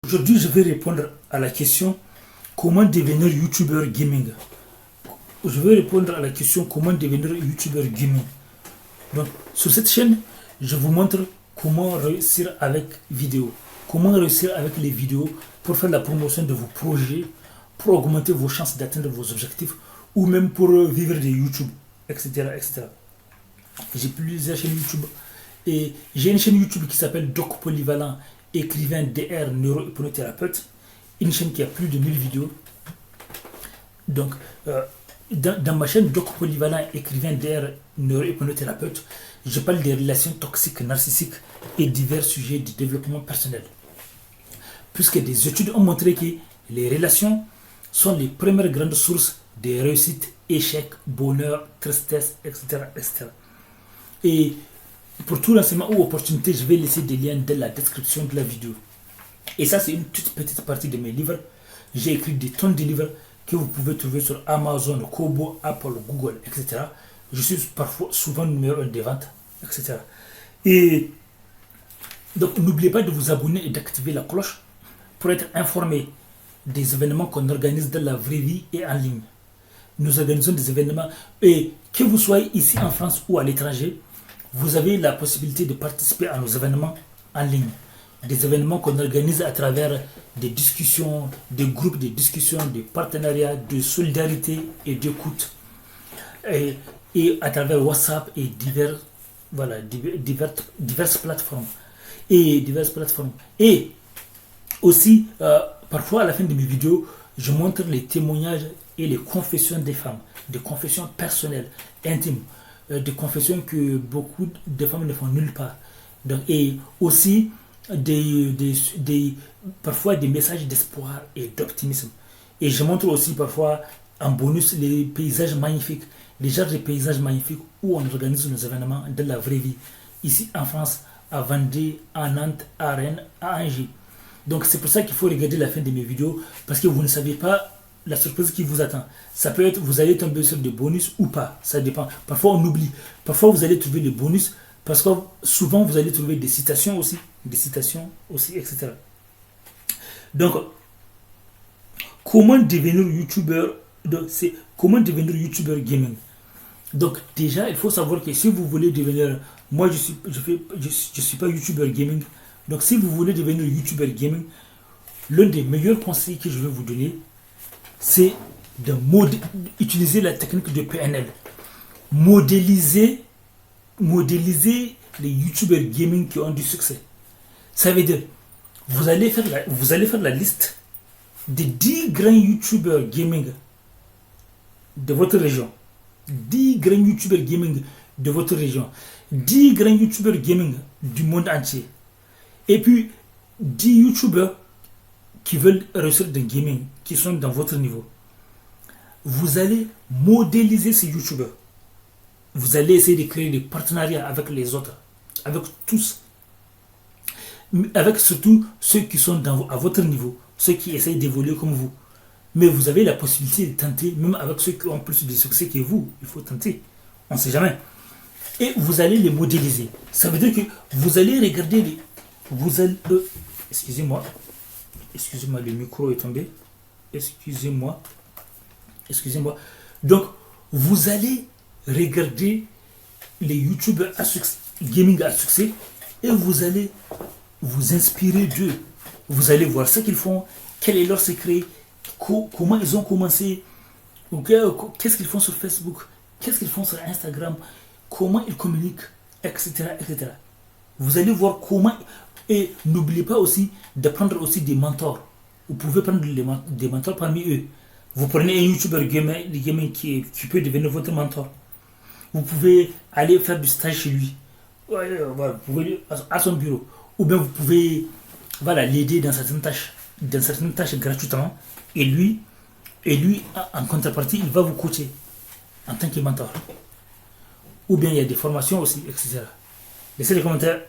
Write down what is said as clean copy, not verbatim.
Aujourd'hui, je vais répondre à la question comment devenir youtubeur gaming. Je vais répondre à la question comment devenir youtubeur gaming. Donc, sur cette chaîne, je vous montre comment réussir avec vidéo. Comment réussir avec les vidéos pour faire la promotion de vos projets, pour augmenter vos chances d'atteindre vos objectifs ou même pour vivre de YouTube, etc. etc. J'ai plusieurs chaînes YouTube et j'ai une chaîne YouTube qui s'appelle Doc Polyvalent, écrivain DR neurohypnothérapeute, une chaîne qui a plus de 1000 vidéos. Donc, dans ma chaîne Doc Polyvalent, écrivain DR neurohypnothérapeute, je parle des relations toxiques, narcissiques et divers sujets de développement personnel. Puisque des études ont montré que les relations sont les premières grandes sources de réussite, échec, bonheur, tristesse, etc. etc. Et pour tout renseignement ou opportunité, je vais laisser des liens dans la description de la vidéo. Et ça, c'est une toute petite partie de mes livres. J'ai écrit des tonnes de livres que vous pouvez trouver sur Amazon, Kobo, Apple, Google, etc. Je suis souvent numéro 1 des ventes, etc. Et donc, n'oubliez pas de vous abonner et d'activer la cloche pour être informé des événements qu'on organise dans la vraie vie et en ligne. Nous organisons des événements et que vous soyez ici en France ou à l'étranger, vous avez la possibilité de participer à nos événements en ligne. Des événements qu'on organise à travers des discussions, des groupes de discussion, des partenariats, de solidarité et d'écoute. Et à travers WhatsApp et diverses plateformes. Et aussi, parfois à la fin de mes vidéos, je montre les témoignages et les confessions des femmes, des confessions personnelles, intimes, des confessions que beaucoup de femmes ne font nulle part. Donc, et aussi parfois des messages d'espoir et d'optimisme. Et je montre aussi parfois en bonus les paysages magnifiques, les genres de paysages magnifiques où on organise nos événements de la vraie vie, ici en France, à Vendée, à Nantes, à Rennes, à Angers. Donc c'est pour ça qu'il faut regarder la fin de mes vidéos, parce que vous ne savez pas la surprise qui vous attend. Ça peut être, vous allez tomber sur des bonus ou pas, ça dépend. Parfois on oublie, parfois vous allez trouver des bonus, parce que souvent vous allez trouver des citations aussi, etc. Donc, comment devenir youtubeur, comment devenir youtubeur gaming. Donc déjà, il faut savoir que si vous voulez devenir, moi je suis pas youtubeur gaming, donc si vous voulez devenir youtubeur gaming, l'un des meilleurs conseils que je vais vous donner, c'est d'utiliser la technique de PNL. Modéliser les youtubeurs gaming qui ont du succès. Ça veut dire, vous allez faire la liste des 10 grands youtubeurs gaming de votre région. 10 grands youtubeurs gaming de votre région. 10 grands youtubeurs gaming du monde entier. Et puis, 10 youtubeurs qui veulent réussir dans le gaming, qui sont dans votre niveau. Vous allez modéliser ces youtubeurs. Vous allez essayer de créer des partenariats avec les autres, avec tous. Avec surtout ceux qui sont à votre niveau, ceux qui essayent d'évoluer comme vous. Mais vous avez la possibilité de tenter, même avec ceux qui ont plus de succès que vous. Il faut tenter. On ne sait jamais. Et vous allez les modéliser. Ça veut dire que vous allez regarder excusez-moi, le micro est tombé. Excusez-moi. Donc, vous allez regarder les youtubeurs gaming à succès et vous allez vous inspirer d'eux. Vous allez voir ce qu'ils font, quel est leur secret, comment ils ont commencé, qu'est-ce qu'ils font sur Facebook, qu'est-ce qu'ils font sur Instagram, comment ils communiquent, etc. etc. Vous allez voir comment. Et n'oubliez pas aussi de prendre aussi des mentors. Vous pouvez prendre des mentors parmi eux. Vous prenez un youtubeur gaming qui peut devenir votre mentor. Vous pouvez aller faire du stage chez lui, vous pouvez, à son bureau. Ou bien vous pouvez l'aider dans certaines tâches gratuitement. Et lui, en contrepartie, il va vous coacher en tant que mentor. Ou bien il y a des formations aussi, etc. Laissez les commentaires.